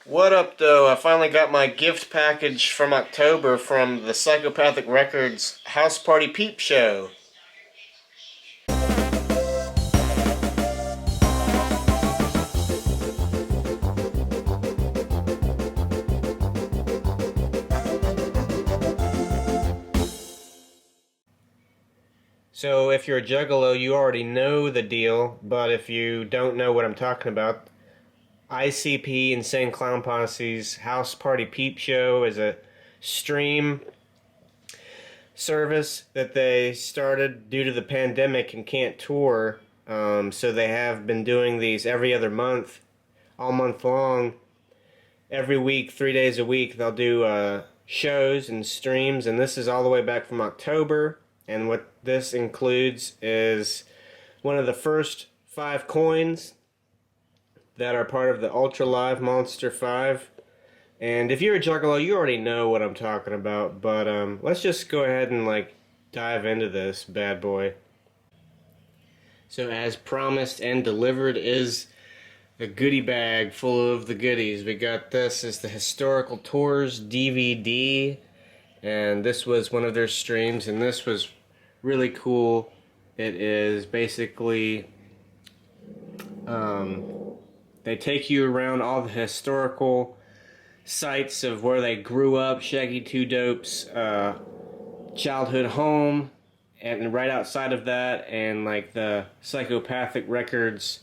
What up, though? I finally got my gift package from October from the Psychopathic Records House Party Peep Show. So, if you're a juggalo, you already know the deal, but if you don't know what I'm talking about, ICP, Insane Clown Posse's House Party Peep Show is a stream service that they started due to the pandemic and can't tour. So they have been doing these every other month, all month long. Every week, 3 days a week, they'll do shows and streams, and this is all the way back from October. And what this includes is one of the first 5 coins that are part of the Ultra Live Monster 5. And if you're a juggalo, you already know what I'm talking about, but let's just go ahead and dive into this bad boy. So as promised and delivered is a goodie bag full of the goodies. We got this as the Historical Tours DVD, and this was one of their streams, and this was really cool. It is basically they take you around all the historical sites of where they grew up, Shaggy 2 Dope's childhood home, and right outside of that, and the Psychopathic Records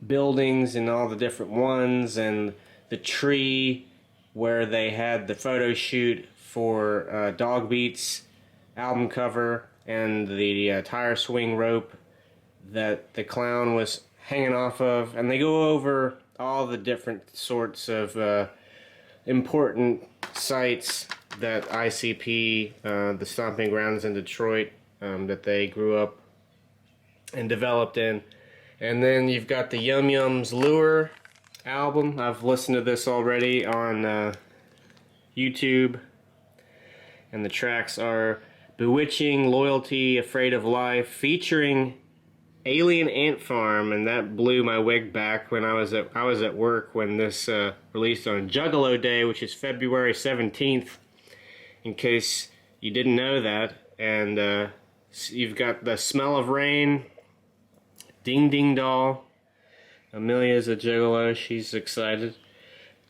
buildings and all the different ones, and the tree where they had the photo shoot for Dog Beats album cover, and the tire swing rope that the clown was hanging off of. And they go over all the different sorts of important sites that ICP, the stomping grounds in Detroit, that they grew up and developed in. And then you've got the Yum Yums Lure album. I've listened to this already on YouTube, and the tracks are Bewitching, Loyalty, Afraid of Life, featuring Alien Ant Farm, and that blew my wig back when I was at work when this released on Juggalo Day, which is February 17th, in case you didn't know that. And you've got The Smell of Rain, Ding Ding Doll. Amelia's a juggalo, she's excited.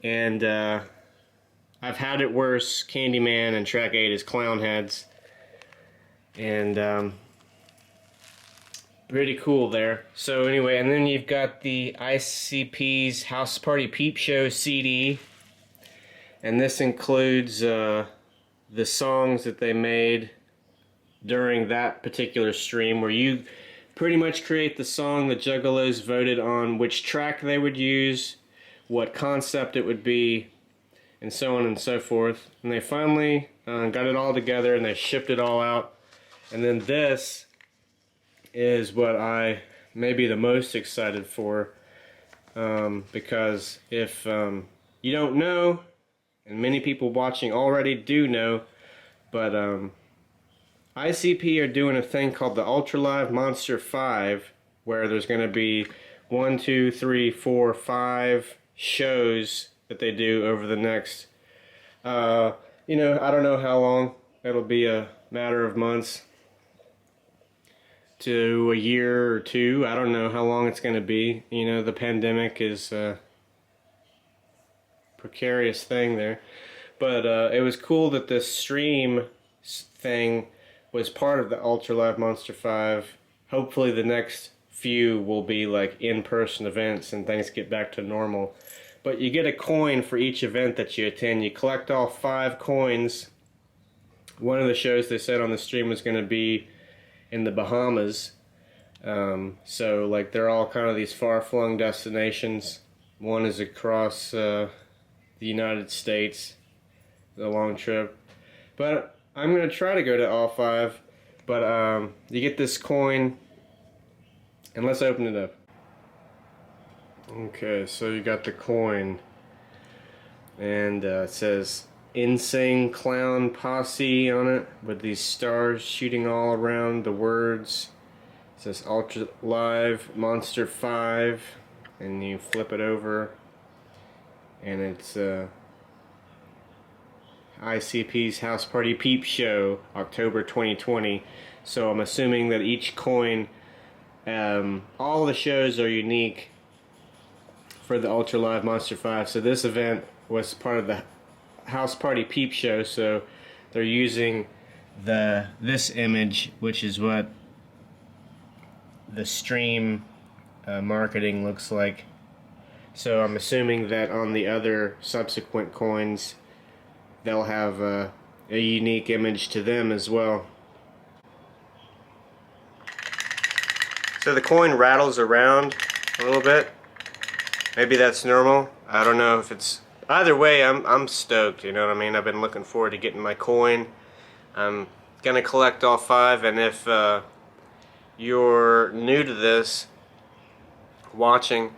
And I've Had It Worse, Candyman, and track 8 is Clown Heads. And pretty cool there. So anyway, and then you've got the ICP's House Party Peep Show CD, and this includes the songs that they made during that particular stream, where you pretty much create the song. The Juggalos voted on which track they would use, what concept it would be, and so on and so forth. And they finally got it all together, and they shipped it all out. And then this is what I may be the most excited for, because if you don't know, and many people watching already do know, but ICP are doing a thing called the Ultra Live Monster 5, where there's going to be 1, 2, 3, 4, 5 shows that they do over the next, I don't know how long. It'll be a matter of months to a year or two. I don't know how long it's going to be. The pandemic is a precarious thing there. But it was cool that this stream thing was part of the Ultra Live Monster 5. Hopefully the next few will be in-person events and things get back to normal. But you get a coin for each event that you attend. You collect all 5 coins. One of the shows they said on the stream was going to be in the Bahamas. So they're all kind of these far-flung destinations. One is across the United States, the long trip. But I'm going to try to go to all 5. But you get this coin, and let's open it up. Okay, so you got the coin, and it says Insane Clown Posse on it, with these stars shooting all around the words. It says Ultra Live Monster 5, and you flip it over, and it's ICP's House Party Peep Show, October 2020. So I'm assuming that each coin, all the shows are unique for the Ultra Live Monster 5. So this event was part of the House Party Peep Show, so they're using this image, which is what the stream marketing looks like. So I'm assuming that on the other subsequent coins they'll have a unique image to them as well. So the coin rattles around a little bit. Maybe that's normal. I don't know if it's... Either way, I'm stoked, you know what I mean? I've been looking forward to getting my coin. I'm gonna collect all 5, and if you're new to this, watching,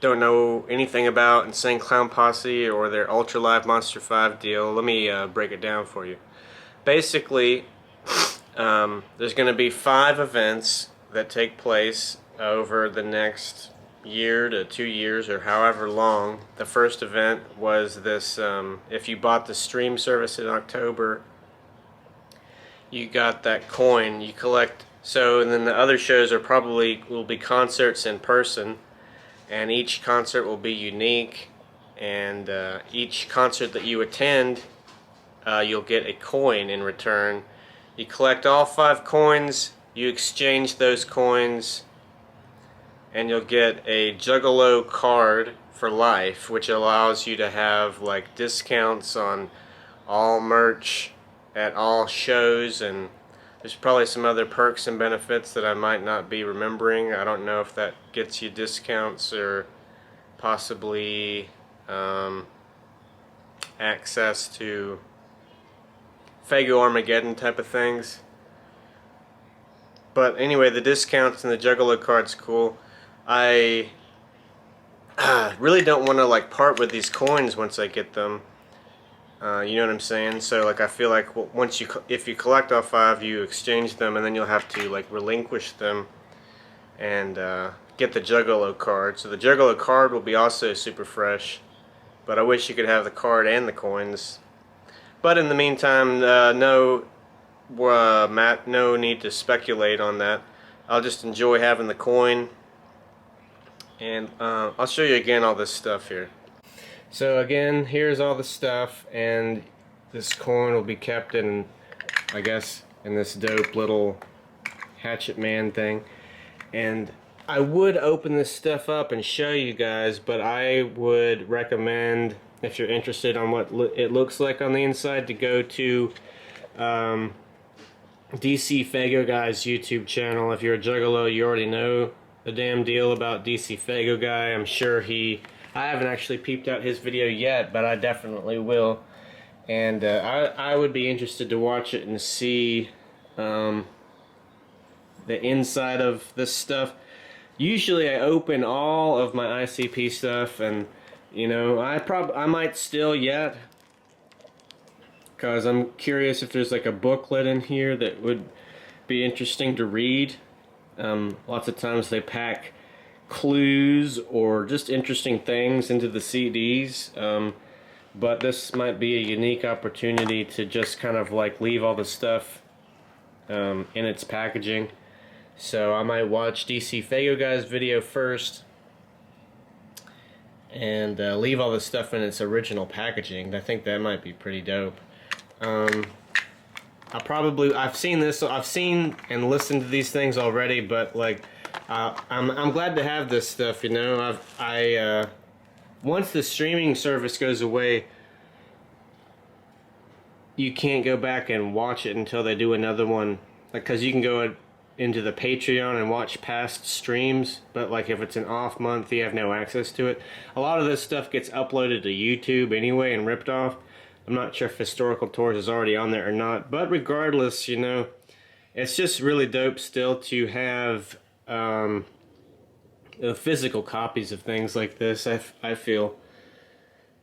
don't know anything about Insane Clown Posse or their Ultra Live Monster 5 deal, let me break it down for you. Basically, there's going to be 5 events that take place over the next year to 2 years or however long. The first event was this, if you bought the stream service in October, you got that coin, you collect. So, and then the other shows will be concerts in person, and each concert will be unique, and each concert that you attend, you'll get a coin in return. You collect all 5 coins, you exchange those coins, and you'll get a Juggalo card for life, which allows you to have like discounts on all merch at all shows, and there's probably some other perks and benefits that I might not be remembering. I don't know if that gets you discounts or possibly access to Fago Armageddon type of things. But anyway, the discounts and the Juggalo card's cool. I really don't want to like part with these coins once I get them. You know what I'm saying? So like I feel like if you collect all 5, you exchange them, and then you'll have to like relinquish them and get the Juggalo card. So the Juggalo card will be also super fresh, but I wish you could have the card and the coins. But in the meantime, no need to speculate on that. I'll just enjoy having the coin, and I'll show you again all this stuff here. So again, here's all the stuff, and this coin will be kept in, I guess, in this dope little Hatchet Man thing. And I would open this stuff up and show you guys, but I would recommend, if you're interested on what it looks like on the inside, to go to DC Fago Guy's YouTube channel. If you're a Juggalo, you already know the damn deal about DC Fago Guy. I'm sure I haven't actually peeped out his video yet, but I definitely will. And I would be interested to watch it and see the inside of this stuff. Usually I open all of my ICP stuff, and you know, I might still yet, because I'm curious if there's like a booklet in here that would be interesting to read. Lots of times they pack clues or just interesting things into the CDs, but this might be a unique opportunity to just kind of like leave all the stuff in its packaging. So I might watch DC Fago Guy's video first and leave all the stuff in its original packaging. I think that might be pretty dope. I've seen and listened to these things already, but like I'm glad to have this stuff, you know. Once the streaming service goes away, you can't go back and watch it until they do another one, like, because you can go into the Patreon and watch past streams, but like if it's an off month, you have no access to it. A lot of this stuff gets uploaded to YouTube anyway and ripped off. I'm not sure if Historical Tours is already on there or not, but regardless, you know, it's just really dope still to have physical copies of things like this, I feel.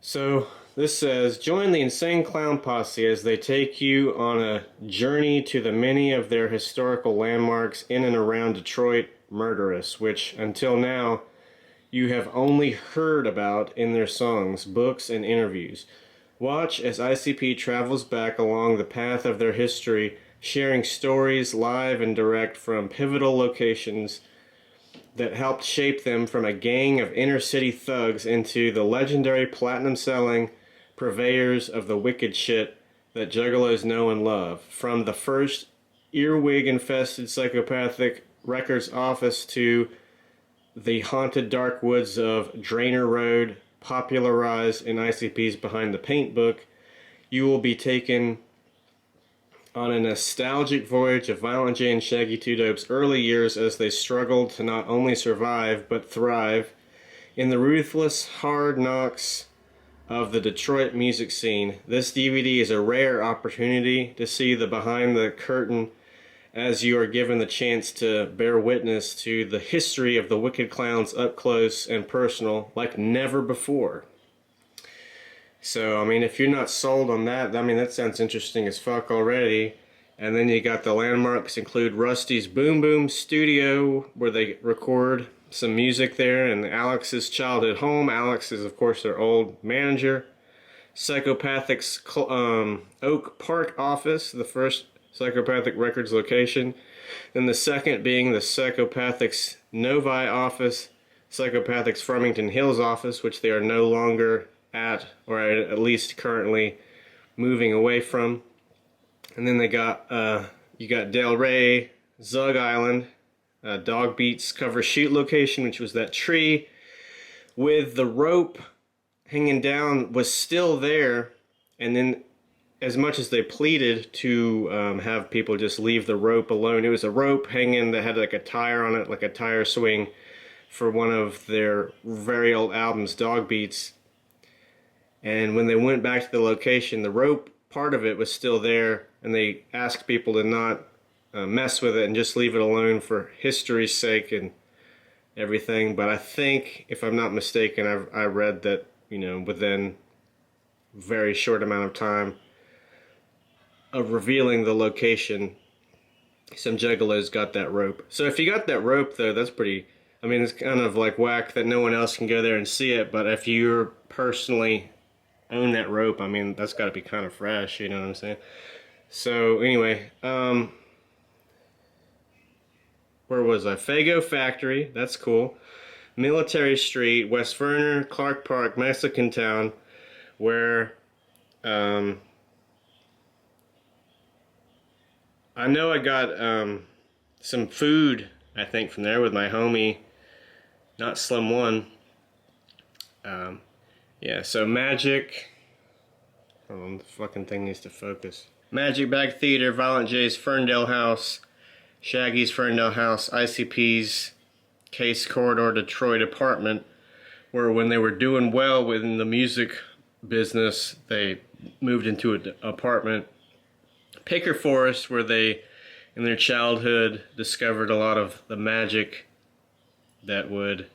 So this says, join the Insane Clown Posse as they take you on a journey to the many of their historical landmarks in and around Detroit Murderous, which until now you have only heard about in their songs, books, and interviews. Watch as ICP travels back along the path of their history, sharing stories live and direct from pivotal locations that helped shape them from a gang of inner city thugs into the legendary platinum-selling purveyors of the wicked shit that juggalos know and love. From the first earwig-infested psychopathic records office to the haunted dark woods of Drainer Road, popularized in ICP's Behind the Paint book, you will be taken on a nostalgic voyage of Violent J and Shaggy 2 Dope's early years as they struggled to not only survive but thrive in the ruthless hard knocks of the Detroit music scene. This DVD is a rare opportunity to see the behind the curtain as you are given the chance to bear witness to the history of the Wicked Clowns up close and personal like never before. So, I mean, if you're not sold on that, I mean, that sounds interesting as fuck already. And then you got the landmarks include Rusty's Boom Boom Studio, where they record some music there, and Alex's childhood home. Alex is, of course, their old manager. Psychopathic's Oak Park office, the first Psychopathic Records location. And the second being the Psychopathic's Novi office, Psychopathic's Farmington Hills office, which they are no longer at, or at least currently moving away from. And then they got you got Del Rey, Zug Island, Dog Beats cover shoot location, which was that tree with the rope hanging down, was still there. And then, as much as they pleaded to have people just leave the rope alone, it was a rope hanging that had like a tire on it, like a tire swing for one of their very old albums, Dog Beats. And when they went back to the location, the rope part of it was still there, and they asked people to not mess with it and just leave it alone for history's sake and everything. But I think, if I'm not mistaken, I read that, you know, within a very short amount of time of revealing the location, some juggalos got that rope. So if you got that rope, though, that's pretty, I mean, it's kind of like whack that no one else can go there and see it, but if you're personally own that rope, I mean, that's got to be kind of fresh, you know what I'm saying? So anyway, where was I? Fago Factory, that's cool. Military Street, West Verner, Clark Park, Mexican Town, where I know I got some food, I think, from there with my homie, not Slim One. Yeah, so Magic. Hold on, the fucking thing needs to focus. Magic Bag Theater, Violent J's Ferndale House, Shaggy's Ferndale House, ICP's Case Corridor Detroit apartment, where when they were doing well within the music business, they moved into an apartment. Picker Forest, where they, in their childhood, discovered a lot of the magic that would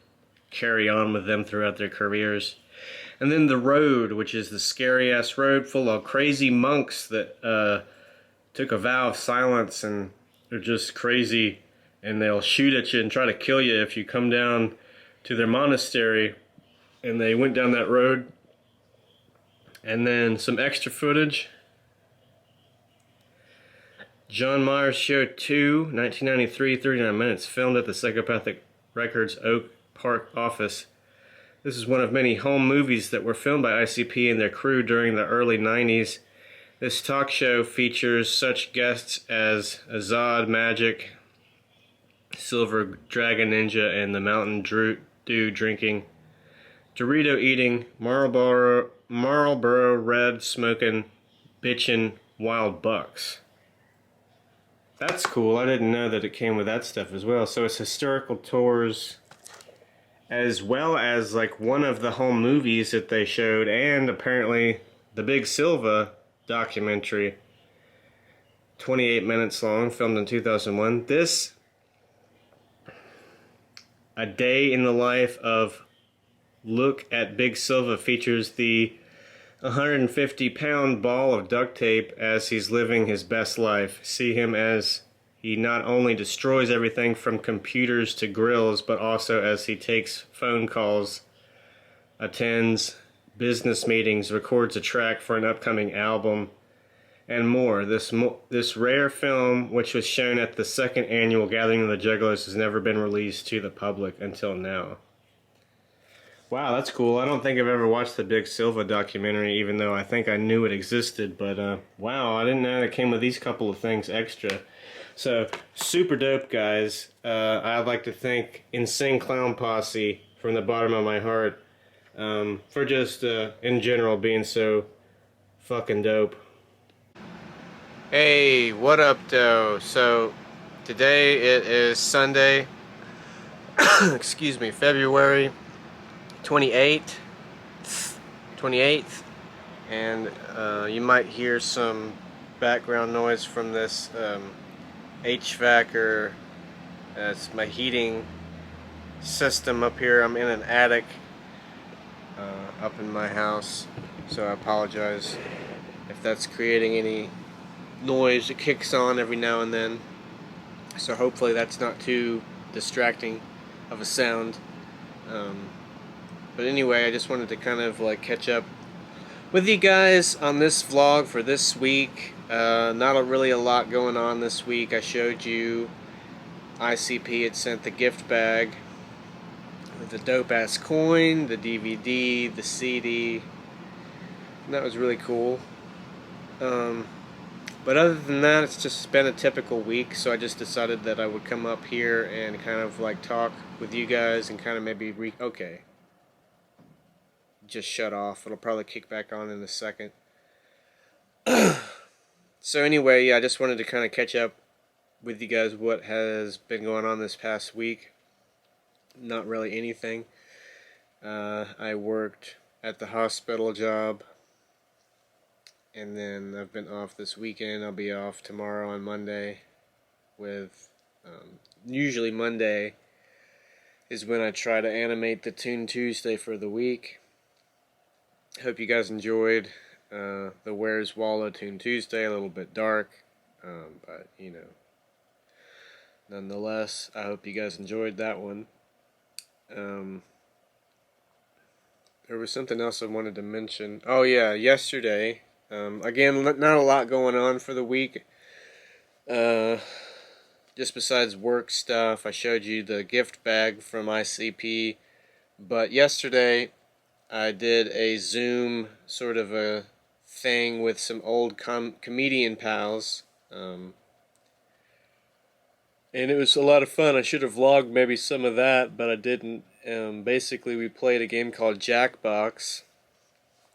carry on with them throughout their careers. And then The Road, which is the scary-ass road full of crazy monks that took a vow of silence, and they're just crazy, and they'll shoot at you and try to kill you if you come down to their monastery. And they went down that road. And then some extra footage. John Myers Show 2, 1993, 39 minutes, filmed at the Psychopathic Records Oak Park office. This is one of many home movies that were filmed by ICP and their crew during the early 90s. This talk show features such guests as Azad Magic, Silver Dragon Ninja, and the Mountain Dew drinking, Dorito eating, Marlboro Red smoking, bitchin' wild bucks. That's cool. I didn't know that it came with that stuff as well. So it's historical tours, as well as like one of the home movies that they showed, and apparently the Big Silva documentary, 28 minutes long, filmed in 2001. This, A Day in the Life of Look at Big Silva, features the 150-pound ball of duct tape as he's living his best life. See him as He not only destroys everything from computers to grills, but also as he takes phone calls, attends business meetings, records a track for an upcoming album, and more. This rare film, which was shown at the second annual Gathering of the Juggalos, has never been released to the public until now. Wow, that's cool. I don't think I've ever watched the Big Silva documentary, even though I think I knew it existed. But wow, I didn't know it came with these couple of things extra. So, super dope, guys. I'd like to thank Insane Clown Posse from the bottom of my heart for just, in general, being so fucking dope. Hey, what up, though? So, today it is Sunday, excuse me, February 28th, and you might hear some background noise from this HVAC, or it's my heating system up here. I'm in an attic up in my house, so I apologize if that's creating any noise. It kicks on every now and then, so hopefully that's not too distracting of a sound. But anyway, I just wanted to kind of like catch up with you guys on this vlog for this week. Not really a lot going on this week. I showed you ICP had sent the gift bag with the dope ass coin, the DVD, the CD, and that was really cool. But other than that, it's just been a typical week, so I just decided that I would come up here and kind of like talk with you guys and kind of maybe okay. Just shut off. It'll probably kick back on in a second. So anyway, yeah, I just wanted to kind of catch up with you guys what has been going on this past week. Not really anything. I worked at the hospital job, and then I've been off this weekend. I'll be off tomorrow on Monday with, usually Monday is when I try to animate the Toon Tuesday for the week. Hope you guys enjoyed the Where's Wallow Toon Tuesday. A little bit dark, but you know, nonetheless, I hope you guys enjoyed that one. There was something else I wanted to mention. Oh yeah, yesterday. Again, not a lot going on for the week. Just besides work stuff, I showed you the gift bag from ICP. But yesterday, I did a Zoom sort of a thing with some old comedian pals. And it was a lot of fun. I should have vlogged maybe some of that, but I didn't. Basically, we played a game called Jackbox.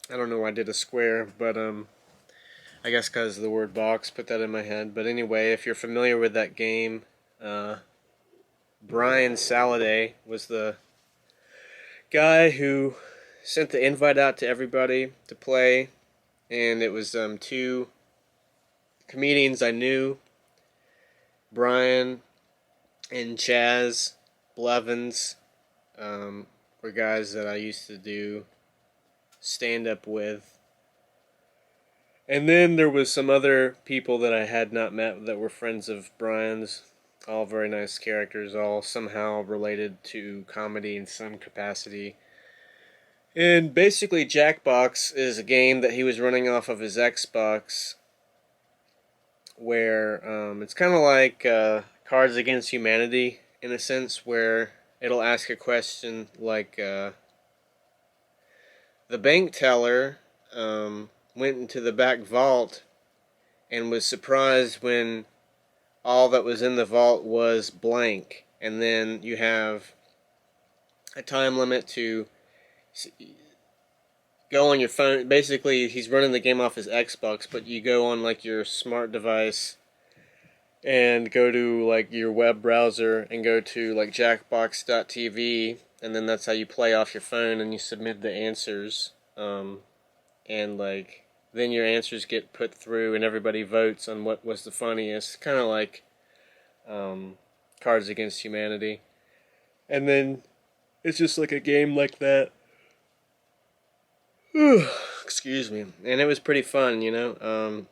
I don't know why I did a square, but I guess because of the word box, put that in my head. But anyway, if you're familiar with that game, Brian Saladay was the guy who sent the invite out to everybody to play, and it was two comedians I knew, Brian and Chaz Blevins, were guys that I used to do stand-up with. And then there was some other people that I had not met that were friends of Brian's, all very nice characters, all somehow related to comedy in some capacity. And basically, Jackbox is a game that he was running off of his Xbox, where it's kind of like Cards Against Humanity, in a sense, where it'll ask a question like, the bank teller went into the back vault and was surprised when all that was in the vault was blank. And then you have a time limit to go on your phone. Basically, he's running the game off his Xbox, but you go on like your smart device and go to like your web browser and go to like jackbox.tv, and then that's how you play off your phone, and you submit the answers, and like then your answers get put through and everybody votes on what was the funniest, kind of like Cards Against Humanity. And then it's just like a game like that. Excuse me. And it was pretty fun, you know.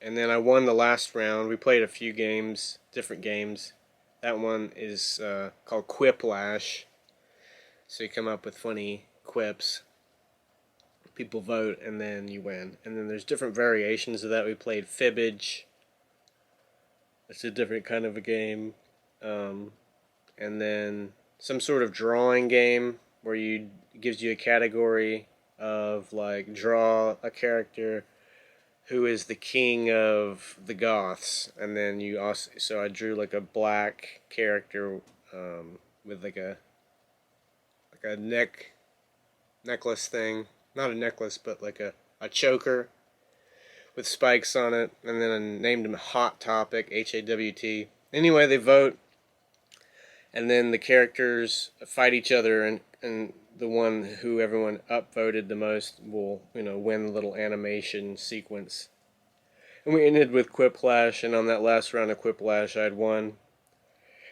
And then I won the last round. We played a few games, different games. That one is called Quiplash. So you come up with funny quips. People vote, and then you win. And then there's different variations of that. We played Fibbage. It's a different kind of a game. And then some sort of drawing game where gives you a category of like draw a character who is the king of the Goths, and then you also, so I drew like a black character with like a necklace thing, not a necklace but like a choker with spikes on it, and then I named him Hot Topic, HAWT. Anyway, they vote, and then the characters fight each other, and the one who everyone upvoted the most will, win the little animation sequence. And we ended with Quiplash, and on that last round of Quiplash, I had won.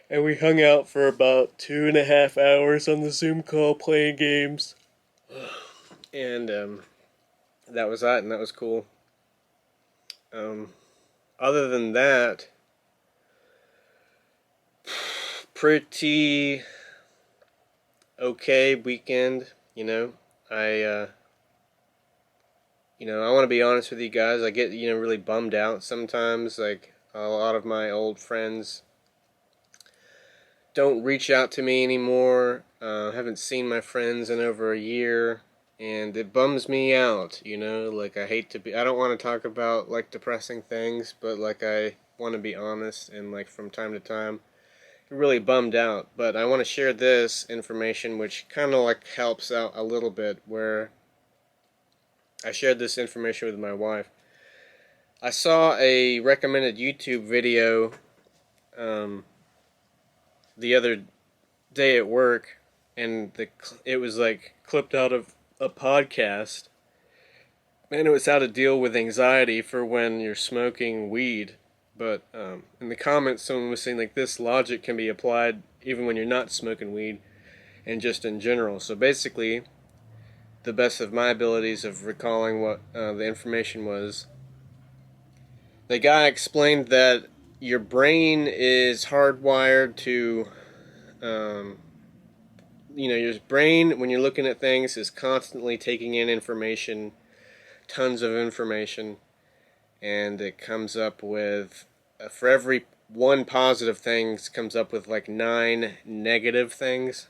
And we hung out for about 2.5 hours on the Zoom call playing games. And that was that, and that was cool. Other than that, pretty okay weekend, I want to be honest with you guys. I get, really bummed out sometimes. Like, a lot of my old friends don't reach out to me anymore. Haven't seen my friends in over a year, and it bums me out, Like, I don't want to talk about, like, depressing things, but, like, I want to be honest, and, like, from time to time, really bummed out. But I want to share this information, which kind of, like, helps out a little bit, where I shared this information with my wife. I saw a recommended YouTube video the other day at work, and it was like clipped out of a podcast, and it was how to deal with anxiety for when you're smoking weed. But in the comments, someone was saying like this logic can be applied even when you're not smoking weed, and just in general. So basically, the best of my abilities of recalling what the information was, the guy explained that your brain is hardwired to, your brain, when you're looking at things, is constantly taking in information, tons of information, and it comes up with, for every one positive thing, comes up with like 9 negative things.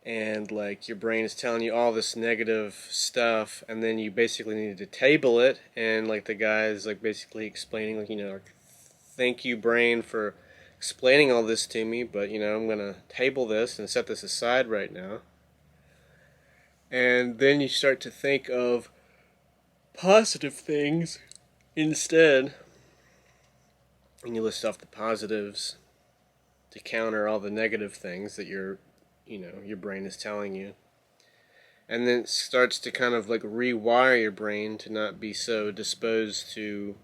And like your brain is telling you all this negative stuff, and then you basically need to table it. And like the guy is like basically explaining, like, thank you brain for explaining all this to me, but I'm gonna table this and set this aside right now. And then you start to think of positive things instead, and you list off the positives to counter all the negative things that your brain is telling you. And then it starts to kind of like rewire your brain to not be so disposed to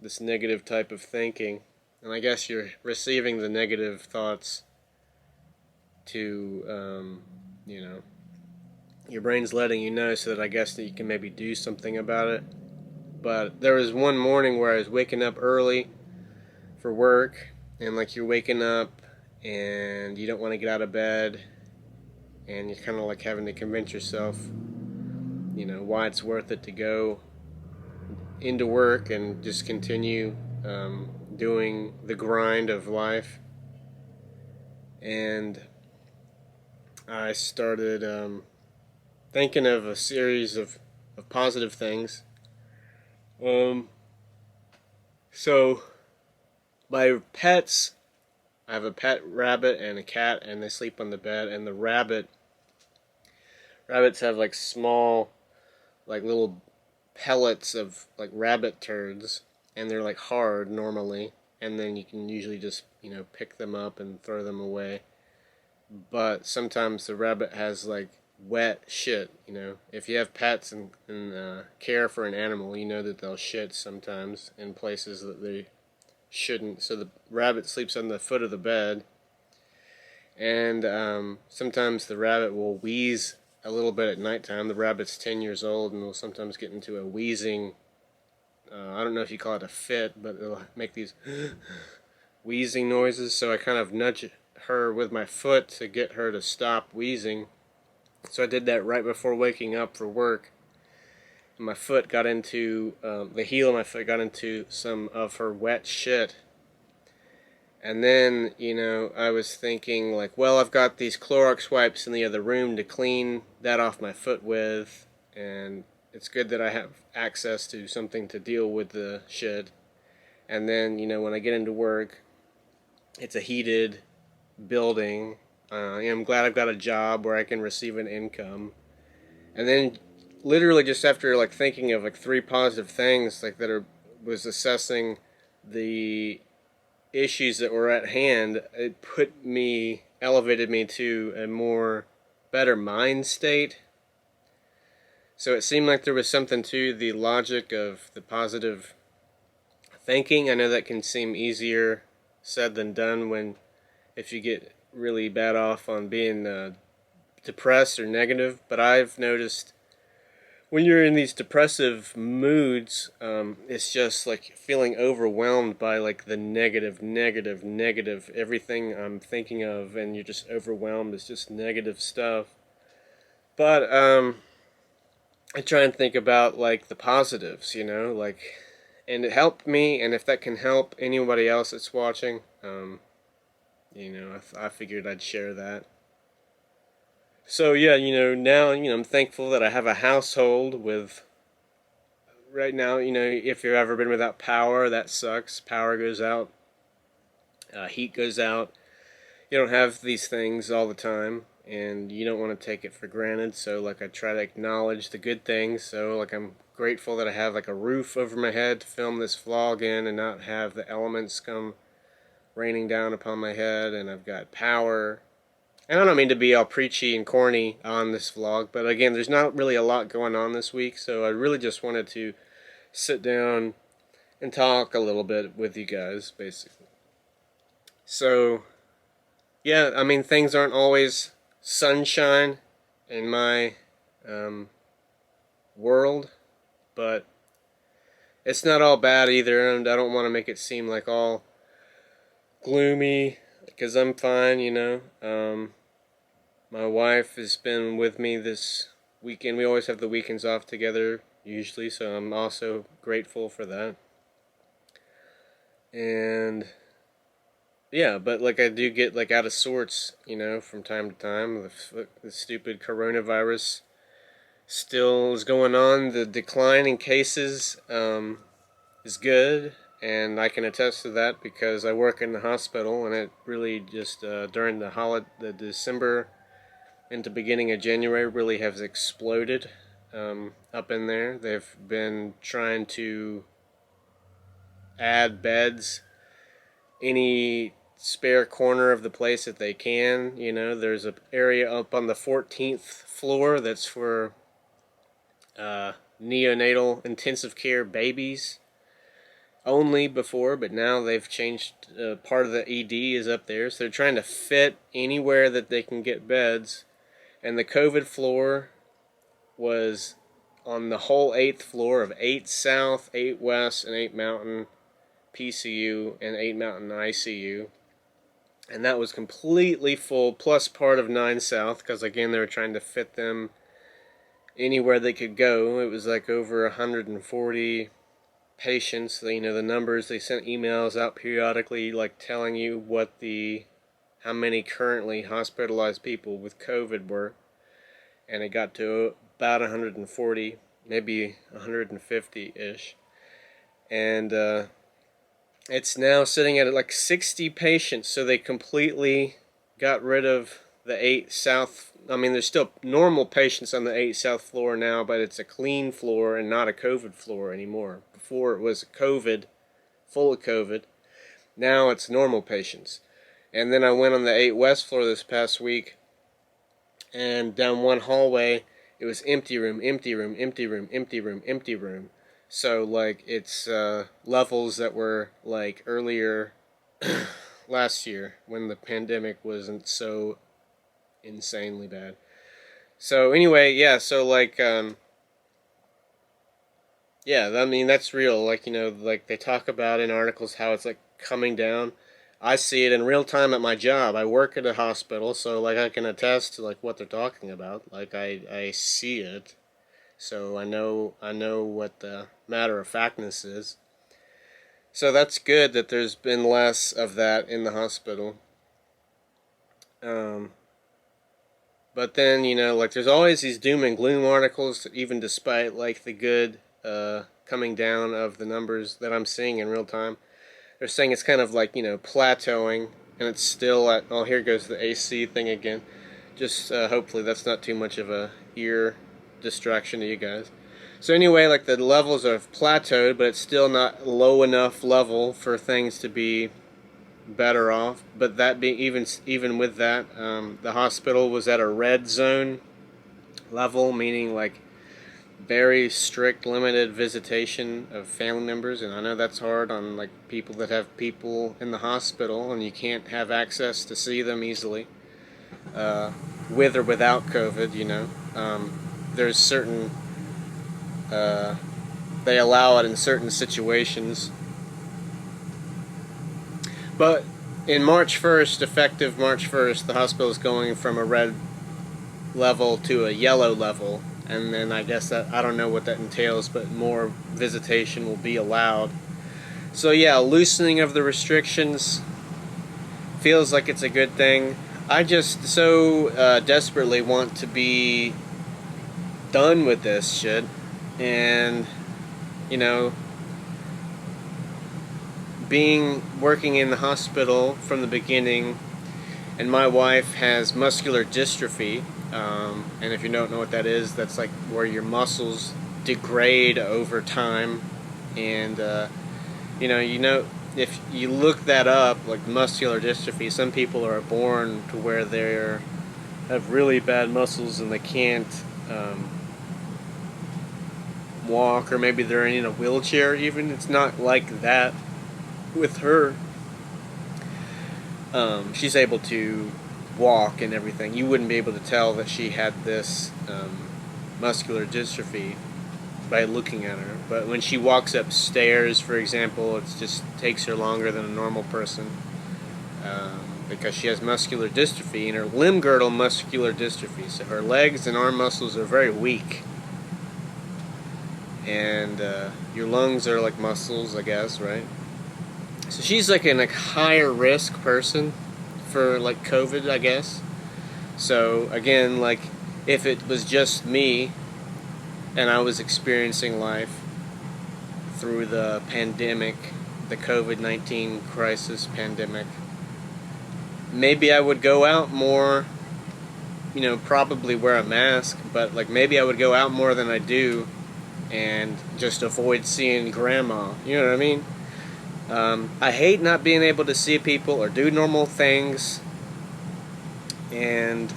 this negative type of thinking. And I guess you're receiving the negative thoughts to, your brain's letting you know, so that I guess that you can maybe do something about it. But there was one morning where I was waking up early for work, and like you're waking up and you don't want to get out of bed, and you're kind of like having to convince yourself, why it's worth it to go into work and just continue doing the grind of life. And I started thinking of a series of positive things. So my pets, I have a pet rabbit and a cat, and they sleep on the bed. And the rabbits have like small, like little pellets of like rabbit turds, and they're like hard normally, and then you can usually just pick them up and throw them away. But sometimes the rabbit has like wet shit. If you have pets and care for an animal, you know that they'll shit sometimes in places that they shouldn't. So the rabbit sleeps on the foot of the bed, and sometimes the rabbit will wheeze a little bit at nighttime. The rabbit's 10 years old and will sometimes get into a wheezing I don't know if you call it a fit, but it'll make these wheezing noises. So I kind of nudge her with my foot to get her to stop wheezing. So I did that right before waking up for work. My foot got into, the heel of my foot got into some of her wet shit. And then, I was thinking, like, well, I've got these Clorox wipes in the other room to clean that off my foot with, and it's good that I have access to something to deal with the shit. And then, when I get into work, it's a heated building. I'm glad I've got a job where I can receive an income. And then, literally, just after like thinking of like three positive things, like was assessing the issues that were at hand, it elevated me to a more better mind state. So it seemed like there was something to the logic of the positive thinking. I know that can seem easier said than done if you get really bad off on being depressed or negative, but I've noticed when you're in these depressive moods, it's just like feeling overwhelmed by like the negative, everything I'm thinking of, and you're just overwhelmed. It's just negative stuff. But I try and think about like the positives, and it helped me. And if that can help anybody else that's watching, I figured I'd share that. So yeah, now, I'm thankful that I have a household with, right now, if you've ever been without power, that sucks. Power goes out, heat goes out. You don't have these things all the time, and you don't want to take it for granted. So like I try to acknowledge the good things. So like I'm grateful that I have like a roof over my head to film this vlog in and not have the elements come raining down upon my head, and I've got power. And I don't mean to be all preachy and corny on this vlog, but again, there's not really a lot going on this week, so I really just wanted to sit down and talk a little bit with you guys, basically. So, yeah, I mean, things aren't always sunshine in my world, but it's not all bad either, and I don't want to make it seem like all gloomy, because I'm fine, my wife has been with me this weekend. We always have the weekends off together, usually, so I'm also grateful for that. And yeah, but like I do get like out of sorts, from time to time. The stupid coronavirus still is going on. The decline in cases is good, and I can attest to that because I work in the hospital, and it really just during the December into beginning of January really has exploded up in there. They've been trying to add beds any spare corner of the place that they can. There's an area up on the 14th floor that's for neonatal intensive care babies only before, but now they've changed. Part of the ED is up there, so they're trying to fit anywhere that they can get beds. And the COVID floor was on the whole 8th floor of 8 South, 8 West, and 8 Mountain PCU and 8 Mountain ICU. And that was completely full, plus part of 9 South, because again, they were trying to fit them anywhere they could go. It was like over 140 patients. The numbers, they sent emails out periodically, like telling you how many currently hospitalized people with COVID were, and it got to about 140, maybe 150-ish, and it's now sitting at like 60 patients, so they completely got rid of the 8 South. I mean, there's still normal patients on the 8 South floor now, but it's a clean floor and not a COVID floor anymore. Before it was COVID, full of COVID. Now it's normal patients. And then I went on the 8 West floor this past week, and down one hallway, it was empty room, empty room, empty room, empty room, empty room. So, like, it's levels that were, like, earlier last year when the pandemic wasn't so insanely bad. So, anyway, yeah, so, like, Yeah, I mean that's real. Like, like they talk about in articles how it's like coming down. I see it in real time at my job. I work at a hospital, so like I can attest to like what they're talking about. Like I see it, so I know what the matter of factness is. So that's good that there's been less of that in the hospital. Um, but then like there's always these doom and gloom articles, even despite like the good coming down of the numbers that I'm seeing in real time. They're saying it's kind of like plateauing, and it's still at. Oh, here goes the AC thing again. Just hopefully that's not too much of a ear distraction to you guys. So anyway, like the levels have plateaued, but it's still not low enough level for things to be better off. But that being even with that, the hospital was at a red zone level, meaning like very strict, limited visitation of family members, and I know that's hard on like people that have people in the hospital, and you can't have access to see them easily, uh, with or without COVID. There's certain uh, they allow it in certain situations, but in March 1st, effective March 1st, the hospital is going from a red level to a yellow level, and then I guess that I don't know what that entails, but more visitation will be allowed. So yeah, loosening of the restrictions feels like it's a good thing. I just so desperately want to be done with this shit, and you know, being working in the hospital from the beginning, and my wife has muscular dystrophy. And if you don't know what that is, that's like where your muscles degrade over time, and if you look that up, like muscular dystrophy, some people are born to where they have really bad muscles and they can't walk, or maybe they're in a wheelchair. Even it's not like that with her. She's able to walk and everything. You wouldn't be able to tell that she had this muscular dystrophy by looking at her. But when she walks upstairs, for example, it just takes her longer than a normal person, because she has muscular dystrophy and her limb girdle muscular dystrophy. So her legs and arm muscles are very weak. And your lungs are like muscles, I guess, right? So she's like a higher risk person for like COVID, I guess. So again, like if it was just me and I was experiencing life through the pandemic, the COVID-19 crisis pandemic, maybe I would go out more, probably wear a mask, but like maybe I would go out more than I do and just avoid seeing grandma. You know what I mean? I hate not being able to see people or do normal things, and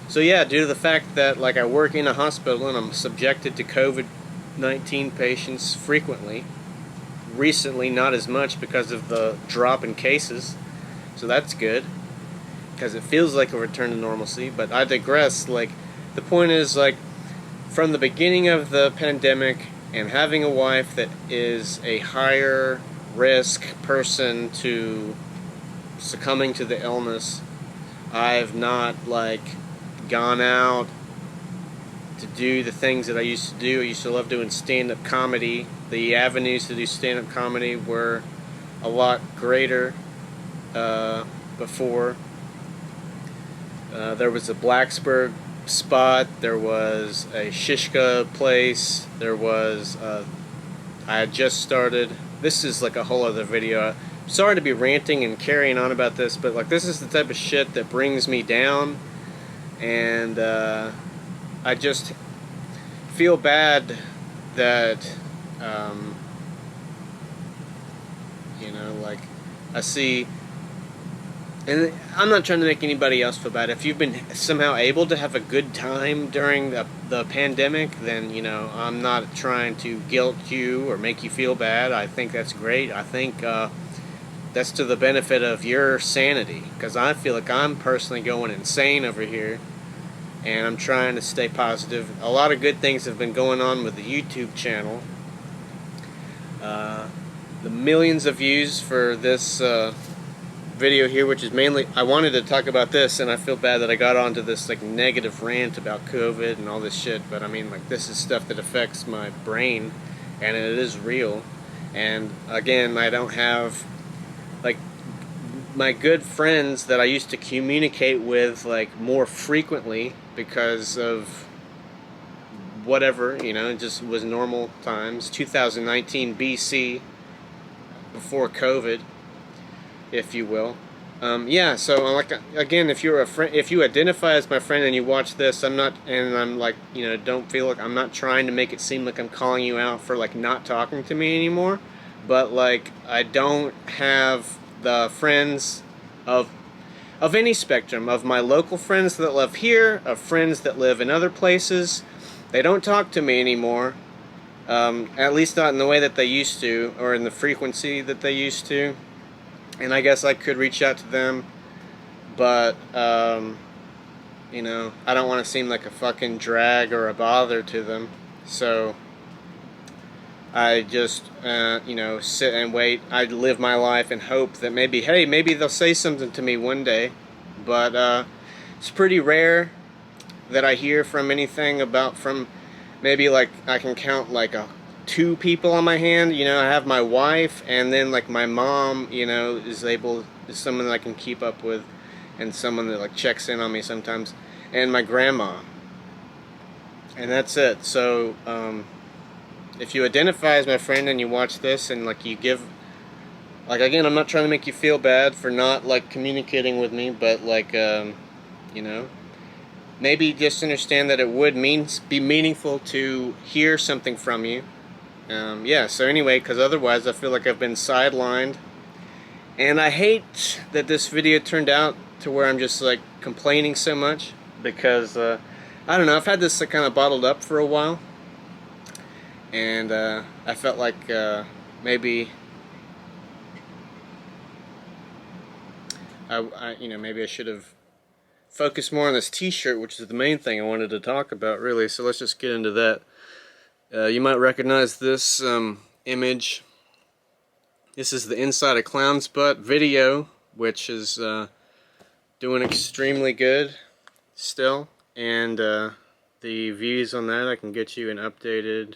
so yeah, due to the fact that like I work in a hospital and I'm subjected to COVID-19 patients frequently. Recently, not as much because of the drop in cases, so that's good because it feels like a return to normalcy. But I digress. Like the point is, like from the beginning of the pandemic, and having a wife that is a higher risk person to succumbing to the illness, I've not like gone out to do the things that I used to do. I used to love doing stand-up comedy. The avenues to do stand-up comedy were a lot greater before. There was a Blacksburg spot. There was a Shishka place. There was I had just started. This is like a whole other video. Sorry to be ranting and carrying on about this, but like this is the type of shit that brings me down, and I just feel bad that like I see. And I'm not trying to make anybody else feel bad. If you've been somehow able to have a good time during the pandemic, then, I'm not trying to guilt you or make you feel bad. I think that's great. I think that's to the benefit of your sanity, because I feel like I'm personally going insane over here. and I'm trying to stay positive. A lot of good things have been going on with the YouTube channel. The millions of views for this video here, which is mainly, I wanted to talk about this, and I feel bad that I got onto this like negative rant about COVID and all this shit, but I mean, like, this is stuff that affects my brain, and it is real. And again, I don't have like my good friends that I used to communicate with like more frequently because of whatever, you know, it just was normal times. 2019 BC, before COVID, if you will. Yeah, so like, again, if you're a friend, if you identify as my friend and you watch this, I'm not, and I'm like, you know, don't feel like I'm not trying to make it seem like I'm calling you out for like not talking to me anymore, but like, I don't have the friends of any spectrum, of my local friends that live here, of friends that live in other places. They don't talk to me anymore, at least not in the way that they used to, or in the frequency that they used to. And I guess I could reach out to them, but you know, I don't want to seem like a fucking drag or a bother to them, so I just you know, sit and wait. I live my life and hope that maybe, hey, maybe they'll say something to me one day, but it's pretty rare that I hear from anything about, from maybe, like, I can count like 2 people on my hand. You know, I have my wife, and then like my mom, you know, is someone that I can keep up with, and someone that like checks in on me sometimes, and my grandma, and that's it. So if you identify as my friend and you watch this and like you give, like, again, I'm not trying to make you feel bad for not like communicating with me, but like you know, maybe just understand that it would be meaningful to hear something from you. Yeah, so anyway, because otherwise I feel like I've been sidelined. And I hate that this video turned out to where I'm just like complaining so much, because I don't know, I've had this kind of bottled up for a while. And I felt like maybe you know, maybe I should have focused more on this t-shirt, which is the main thing I wanted to talk about, really. So let's just get into that. You might recognize this image. This is the Inside a Clown's Butt video, which is doing extremely good still. And the views on that, I can get you an updated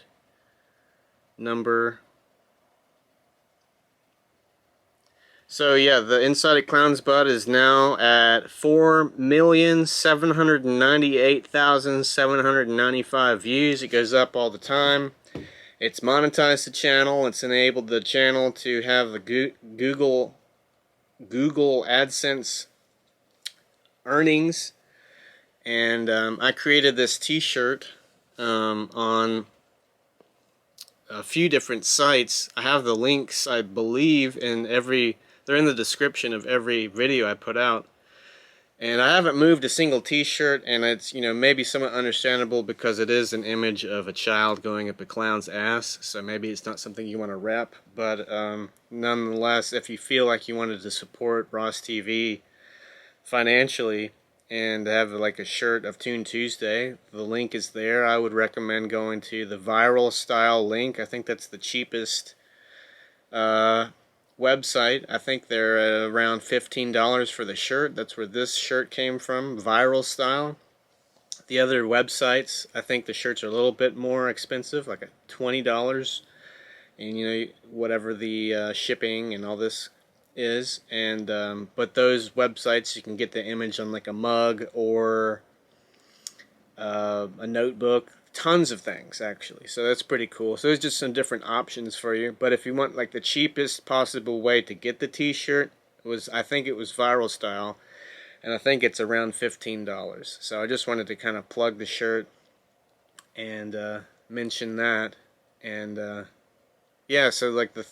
number. So yeah, the Inside a Clown's Butt is now at 4,798,795 views. It goes up all the time. It's monetized the channel. It's enabled the channel to have the Google AdSense earnings. And I created this t-shirt on a few different sites. I have the links, I believe, they're in the description of every video I put out. And I haven't moved a single t-shirt, and it's, you know, maybe somewhat understandable because it is an image of a child going up a clown's ass, so maybe it's not something you want to rep, but nonetheless, if you feel like you wanted to support Ross TV financially and have like a shirt of Toon Tuesday, the link is there. I would recommend going to the Viral Style link. I think that's the cheapest website. I think they're around $15 for the shirt. That's where this shirt came from, Viral Style. The other websites, I think the shirts are a little bit more expensive, like $20, and you know, whatever the shipping and all this is. And but those websites, you can get the image on like a mug or a notebook. Tons of things, actually, so that's pretty cool. So there's just some different options for you. But if you want like the cheapest possible way to get the t-shirt, I think it was Viral Style, and I think it's around $15. So I just wanted to kind of plug the shirt and mention that. And yeah, so like the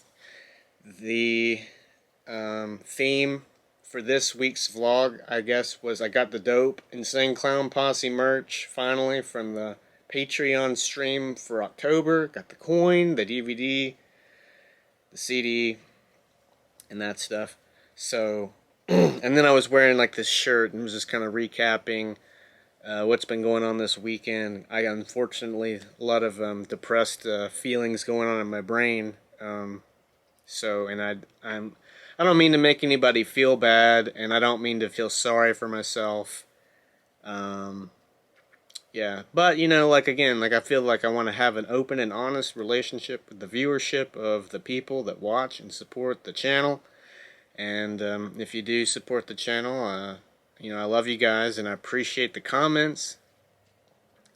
theme for this week's vlog, I guess, was I got the dope Insane Clown Posse merch finally from the Patreon stream for October. Got the coin, the DVD, the CD, and that stuff. So, and then I was wearing like this shirt and was just kind of recapping what's been going on this weekend. I got, unfortunately, a lot of depressed feelings going on in my brain. I don't mean to make anybody feel bad, and I don't mean to feel sorry for myself. Yeah, but like again, like I feel like I want to have an open and honest relationship with the viewership of the people that watch and support the channel. And if you do support the channel, I love you guys, and I appreciate the comments,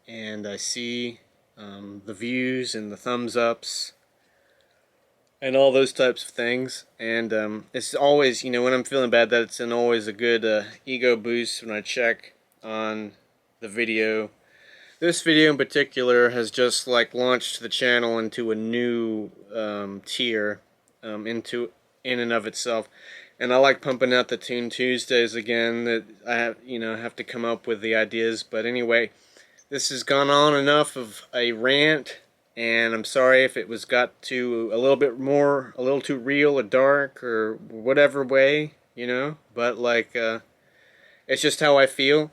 and I see the views and the thumbs ups and all those types of things. And it's always, when I'm feeling bad, that's always a good ego boost when I check on the video. This video in particular has just like launched the channel into a new tier in and of itself. And I like pumping out the Toon Tuesdays again. That I have to come up with the ideas. But anyway, this has gone on enough of a rant, and I'm sorry if it got to a little too real or dark or whatever way, But like, it's just how I feel.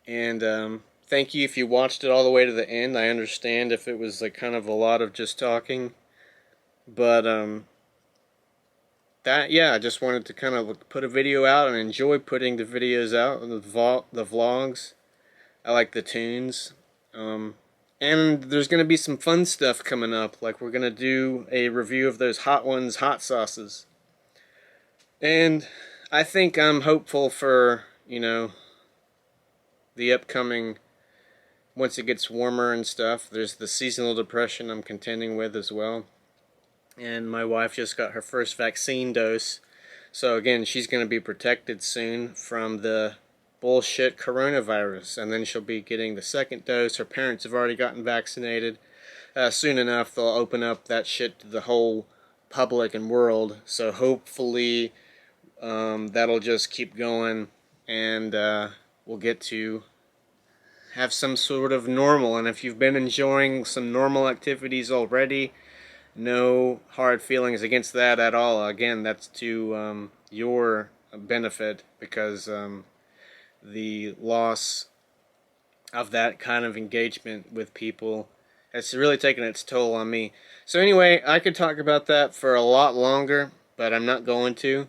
And thank you if you watched it all the way to the end. I understand if it was like kind of a lot of just talking, but I just wanted to kind of put a video out and enjoy putting the videos out, the vlogs. I like the tunes. And there's going to be some fun stuff coming up, like we're going to do a review of those Hot Ones hot sauces. And I think I'm hopeful for, the upcoming, once it gets warmer and stuff. There's the seasonal depression I'm contending with as well. And my wife just got her first vaccine dose. So again, she's going to be protected soon from the bullshit coronavirus. And then she'll be getting the second dose. Her parents have already gotten vaccinated. Soon enough, they'll open up that shit to the whole public and world. So hopefully that'll just keep going. And we'll get to have some sort of normal. And if you've been enjoying some normal activities already, no hard feelings against that at all. Again, that's to your benefit, because the loss of that kind of engagement with people has really taken its toll on me. So anyway, I could talk about that for a lot longer, but I'm not going to.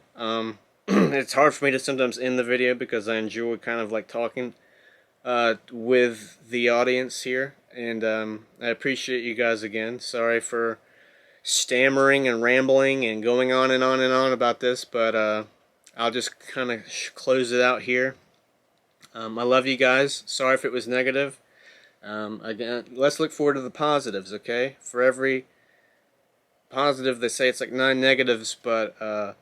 It's hard for me to sometimes end the video because I enjoy kind of like talking with the audience here. And I appreciate you guys again. Sorry for stammering and rambling and going on and on and on about this, but I'll just kind of close it out here. I love you guys. Sorry if it was negative. Again, let's look forward to the positives, okay? For every positive, they say it's like 9 negatives, but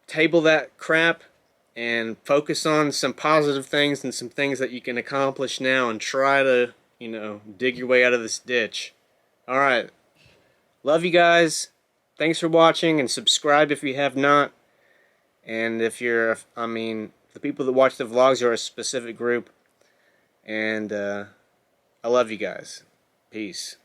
table that crap and focus on some positive things and some things that you can accomplish now, and try to, dig your way out of this ditch. Alright. Love you guys. Thanks for watching, and subscribe if you have not. And if you're, the people that watch the vlogs are a specific group. And I love you guys. Peace.